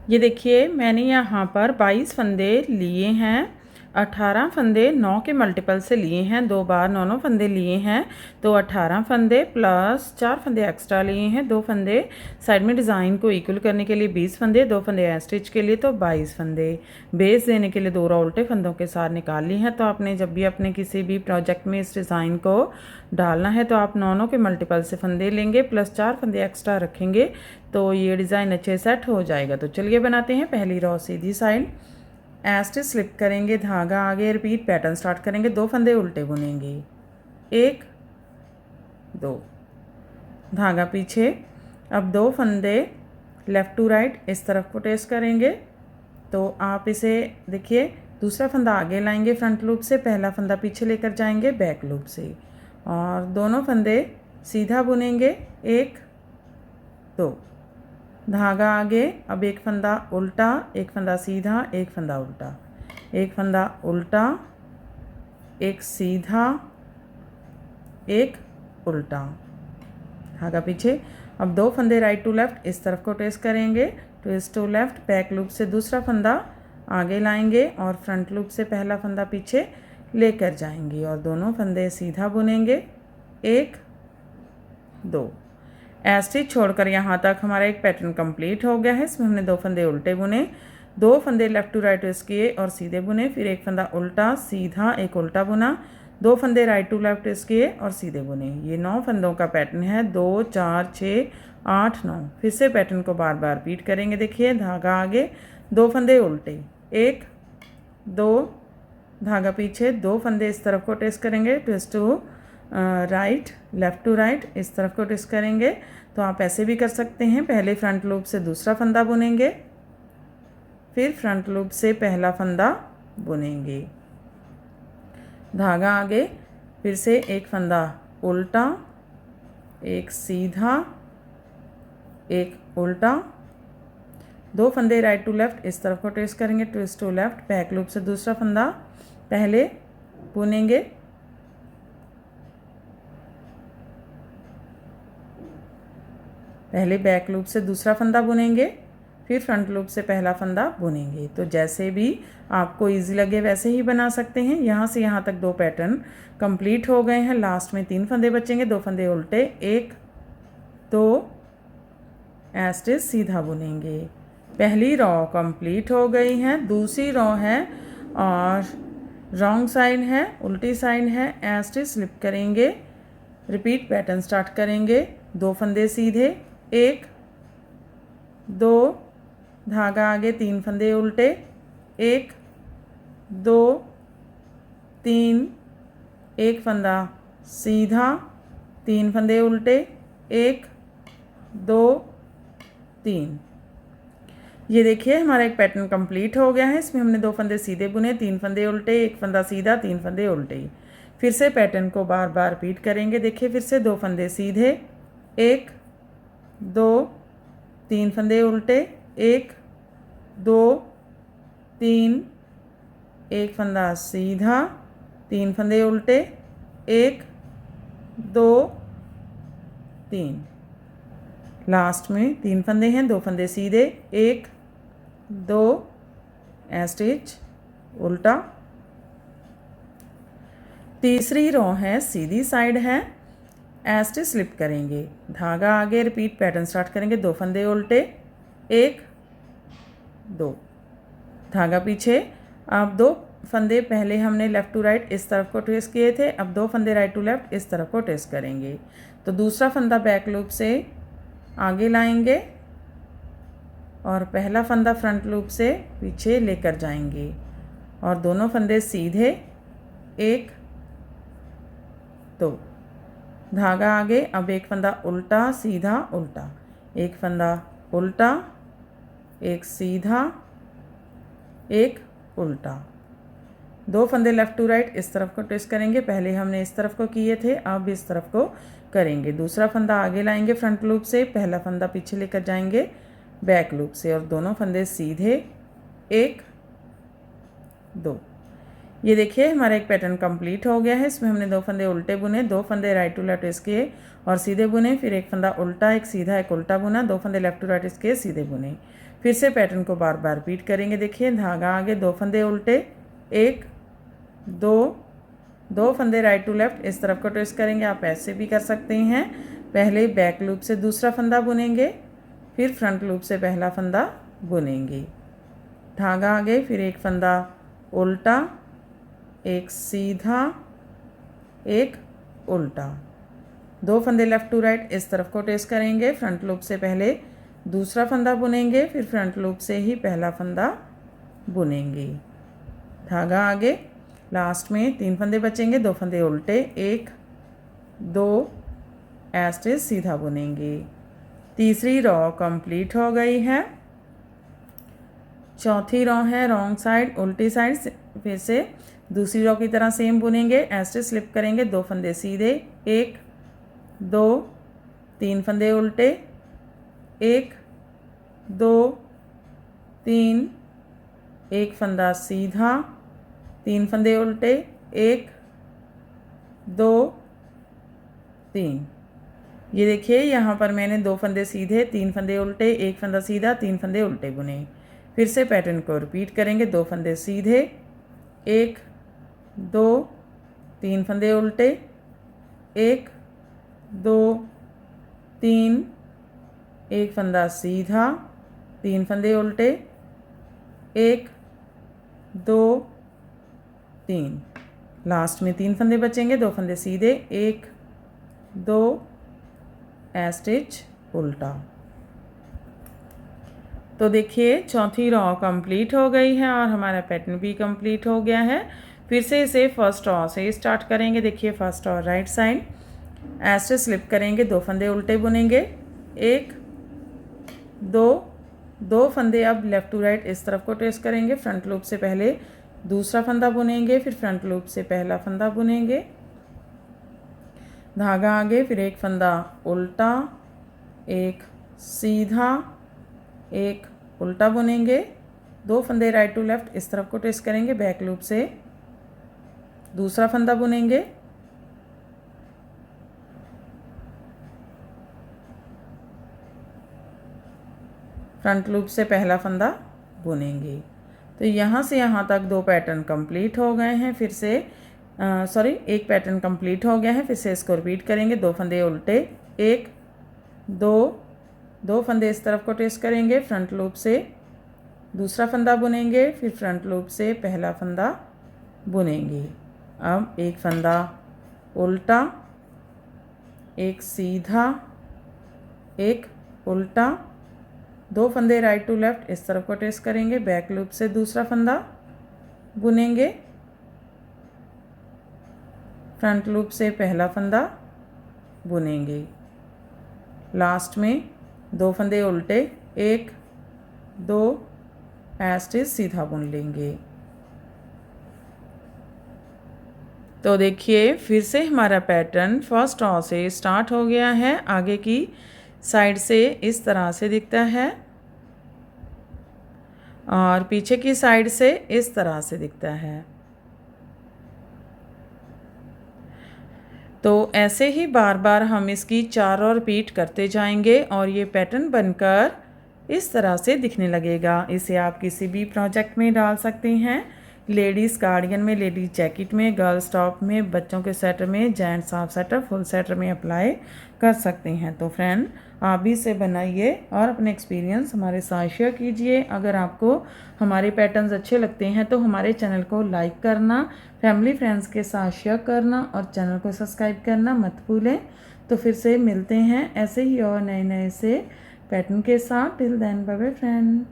ये देखिए मैंने यहाँ पर 22 फंदे लिए हैं, 18 फंदे 9 के मल्टीपल से लिए हैं, 2 बार 9 फंदे लिए हैं, तो 18 फंदे प्लस 4 फंदे एक्स्ट्रा लिए हैं, 2 फंदे साइड में डिज़ाइन को इक्वल करने के लिए 20 फंदे, 2 फंदे स्टिच के लिए तो 22 फंदे, बेस देने के लिए 2 रो उल्टे फंदों के साथ निकाल ली हैं। तो आपने जब भी अपने किसी भी प्रोजेक्ट में इस डिज़ाइन को डालना है तो आप 9 के मल्टीपल से फंदे लेंगे प्लस 4 फंदे एक्स्ट्रा रखेंगे तो ये डिज़ाइन अच्छे सेट हो जाएगा। तो चलिए बनाते हैं। पहली रो सीधी साइड स्टिच स्लिप करेंगे, धागा आगे, रिपीट पैटर्न स्टार्ट करेंगे, 2 फंदे उल्टे बुनेंगे, 1 2, धागा पीछे। अब 2 फंदे लेफ़्ट टू राइट इस तरफ को टेस्ट करेंगे। तो आप इसे देखिए, दूसरा फंदा आगे लाएंगे फ्रंट लूप से, पहला फंदा पीछे लेकर जाएंगे बैक लूप से, और दोनों फंदे सीधा बुनेंगे, 1 2, धागा आगे। अब एक फंदा उल्टा, एक फंदा सीधा, एक फंदा उल्टा, एक फंदा उल्टा, एक सीधा, एक उल्टा, धागा पीछे। अब 2 फंदे राइट टू लेफ़्ट इस तरफ को ट्रेस करेंगे, twist to left, back loop से दूसरा फंदा आगे लाएंगे और फ्रंट लूप से पहला फंदा पीछे लेकर जाएंगे और दोनों फंदे सीधा बुनेंगे, 1 2। स्टिच छोड़कर यहाँ तक हमारा एक पैटर्न कंप्लीट हो गया है। इसमें हमने 2 फंदे उल्टे बुने, 2 फंदे लेफ़्ट टू राइट ट्विस्ट किए और सीधे बुने, फिर एक फंदा उल्टा सीधा एक उल्टा बुना, 2 फंदे राइट टू लेफ़्ट ट्विस्ट किए और सीधे बुने। ये 9 फंदों का पैटर्न है, 2 4 6 8 9। फिर से पैटर्न को बार बार रिपीट करेंगे। देखिए, धागा आगे, 2 फंदे उल्टे, 1 2, धागा पीछे, 2 फंदे इस तरफ को ट्विस्ट करेंगे, twist to right, left to right इस तरफ को ट्विस्ट करेंगे। तो आप ऐसे भी कर सकते हैं, पहले फ्रंट लूप से दूसरा फंदा बुनेंगे, फिर फ्रंट लूप से पहला फंदा बुनेंगे, धागा आगे, फिर से एक फंदा उल्टा, एक सीधा, एक उल्टा, 2 फंदे राइट टू लेफ़्ट इस तरफ को ट्विस्ट करेंगे, twist to left, back loop से दूसरा फंदा पहले बुनेंगे, पहले बैक लूप से दूसरा फंदा बुनेंगे, फिर फ्रंट लूप से पहला फंदा बुनेंगे। तो जैसे भी आपको इजी लगे वैसे ही बना सकते हैं। यहाँ से यहाँ तक 2 पैटर्न कंप्लीट हो गए हैं। लास्ट में 3 फंदे बचेंगे, 2 फंदे उल्टे, 1 2 स्टिच सीधा बुनेंगे। पहली रो कंप्लीट हो गई है। दूसरी रो है और रॉन्ग साइड है, उल्टी साइड है, स्टिच स्लिप करेंगे, रिपीट पैटर्न स्टार्ट करेंगे, 2 फंदे सीधे, 1 2, धागा आगे, 3 फंदे उल्टे, 1 2 3, एक फंदा सीधा, 3 फंदे उल्टे, 1 2 3। ये देखिए हमारा एक पैटर्न कंप्लीट हो गया है। इसमें हमने 2 फंदे सीधे बुने, 3 फंदे उल्टे, एक फंदा सीधा, 3 फंदे उल्टे। फिर से पैटर्न को बार बार रिपीट करेंगे। देखिए, फिर से 2 फंदे सीधे, 1 2 3 फंदे उल्टे, 1 2 3, एक फंदा सीधा, 3 फंदे उल्टे, 1 2 3। लास्ट में 3 फंदे हैं, 2 फंदे सीधे, 1 2 स्टिच उल्टा। तीसरी रो है, सीधी साइड है, स्टिच स्लिप करेंगे, धागा आगे, रिपीट पैटर्न स्टार्ट करेंगे, 2 फंदे उल्टे, 1 2, धागा पीछे। अब 2 फंदे पहले हमने लेफ़्ट टू राइट इस तरफ को ट्विस्ट किए थे, अब 2 फंदे राइट टू लेफ़्ट इस तरफ को ट्विस्ट करेंगे। तो दूसरा फंदा बैक लूप से आगे लाएंगे और पहला फंदा फ्रंट लूप से पीछे लेकर जाएंगे और दोनों फंदे सीधे, 1 2, धागा आगे। अब एक फंदा उल्टा सीधा उल्टा, एक फंदा उल्टा, एक सीधा, एक उल्टा, 2 फंदे लेफ़्ट टू राइट इस तरफ को ट्विस्ट करेंगे, पहले हमने इस तरफ को किए थे, अब इस तरफ को करेंगे। दूसरा फंदा आगे लाएंगे फ्रंट लूप से, पहला फंदा पीछे लेकर जाएंगे बैक लूप से और दोनों फंदे सीधे, 1 2। ये देखिए हमारा एक पैटर्न कंप्लीट हो गया है। इसमें हमने 2 फंदे उल्टे बुने, 2 फंदे राइट टू लेफ्ट ट्विस्ट किए और सीधे बुने, फिर एक फंदा उल्टा, एक सीधा, एक उल्टा बुना, 2 फंदे लेफ्ट टू राइट ट्विस्ट किए, सीधे बुने, फिर से पैटर्न को बार बार रिपीट करेंगे। देखिए धागा आगे, 2 फंदे उल्टे, 1 2 फंदे राइट टू लेफ्ट इस तरफ को ट्विस्ट करेंगे। आप ऐसे भी कर सकते हैं। पहले बैक लूप से दूसरा फंदा बुनेंगे, फिर फ्रंट लूप से पहला फंदा बुनेंगे। धागा आगे, फिर 1 फंदा उल्टा, 1 सीधा, 1 उल्टा, 2 फंदे लेफ़्ट टू राइट इस तरफ को ट्विस्ट करेंगे। फ्रंट लूप से पहले दूसरा फंदा बुनेंगे, फिर फ्रंट लूप से ही पहला फंदा बुनेंगे। धागा आगे, लास्ट में 3 फंदे बचेंगे, 2 फंदे उल्टे, 1 2 ऐसे सीधा बुनेंगे। तीसरी रो कंप्लीट हो गई है। चौथी रो है रॉन्ग साइड, उल्टी साइड। फिर से दूसरी रो की तरह सेम बुनेंगे, ऐसे स्लिप करेंगे, 2 फंदे सीधे, 1 2 3 फंदे उल्टे, 1 2 3 1 फंदा सीधा, 3 फंदे उल्टे, 1 2 3। ये देखिए यहाँ पर मैंने 2 फंदे सीधे, 3 फंदे उल्टे, 1 फंदा सीधा, 3 फंदे उल्टे बुने। फिर से पैटर्न को रिपीट करेंगे। 2 फंदे सीधे, 1 2 3 फंदे उल्टे, 1 2 3 1 फंदा सीधा, 3 फंदे उल्टे, 1 2 3। लास्ट में 3 फंदे बचेंगे, 2 फंदे सीधे, 1 2 स्टिच उल्टा। तो देखिए चौथी रो कंप्लीट हो गई है और हमारा पैटर्न भी कंप्लीट हो गया है। फिर से इसे फर्स्ट रो से स्टार्ट करेंगे। देखिए फर्स्ट रो राइट साइड, ऐसे स्लिप करेंगे, 2 फंदे उल्टे बुनेंगे, 1 2 फंदे अब लेफ़्ट टू राइट इस तरफ को ट्विस्ट करेंगे। फ्रंट लूप से पहले दूसरा फंदा बुनेंगे, फिर फ्रंट लूप से पहला फंदा बुनेंगे। धागा आगे, फिर 1 फंदा उल्टा, 1 सीधा, 1 उल्टा बुनेंगे, 2 फंदे राइट टू लेफ़्ट इस तरफ को ट्विस्ट करेंगे। बैक लूप से दूसरा फंदा बुनेंगे, फ्रंट लूप से पहला फंदा बुनेंगे। तो यहाँ से यहाँ तक 2 पैटर्न कंप्लीट हो गए हैं। फिर से एक पैटर्न कंप्लीट हो गया है। फिर से इसको रिपीट करेंगे। 2 फंदे उल्टे, 1 2 फंदे इस तरफ को ट्विस्ट करेंगे। फ्रंट लूप से दूसरा फंदा बुनेंगे, फिर फ्रंट लूप से पहला फंदा बुनेंगे। अब 1 फंदा उल्टा, 1 सीधा, 1 उल्टा, 2 फंदे राइट टू लेफ़्ट इस तरफ को ट्विस्ट करेंगे। बैक लूप से दूसरा फंदा बुनेंगे, फ्रंट लूप से पहला फंदा बुनेंगे। लास्ट में 2 फंदे उल्टे, 1 2 ऐसे सीधा बुन लेंगे। तो देखिए फिर से हमारा पैटर्न फर्स्ट रो से स्टार्ट हो गया है। आगे की साइड से इस तरह से दिखता है और पीछे की साइड से इस तरह से दिखता है। तो ऐसे ही बार बार हम इसकी 4 रो रिपीट करते जाएंगे और ये पैटर्न बनकर इस तरह से दिखने लगेगा। इसे आप किसी भी प्रोजेक्ट में डाल सकते हैं। लेडीज़ कार्डिगन में, लेडीज़ जैकेट में, गर्ल्स टॉप में, बच्चों के स्वेटर में, gents half sweater, full sweater में अप्लाई कर सकते हैं। तो फ्रेंड आप भी इसे बनाइए और अपने एक्सपीरियंस हमारे साथ शेयर कीजिए। अगर आपको हमारे पैटर्न्स अच्छे लगते हैं तो हमारे चैनल को लाइक करना, फैमिली फ्रेंड्स के साथ शेयर करना और चैनल को सब्सक्राइब करना मत भूलें। तो फिर से मिलते हैं ऐसे ही और नए नए से पैटर्न के साथ। Till then bye bye friend.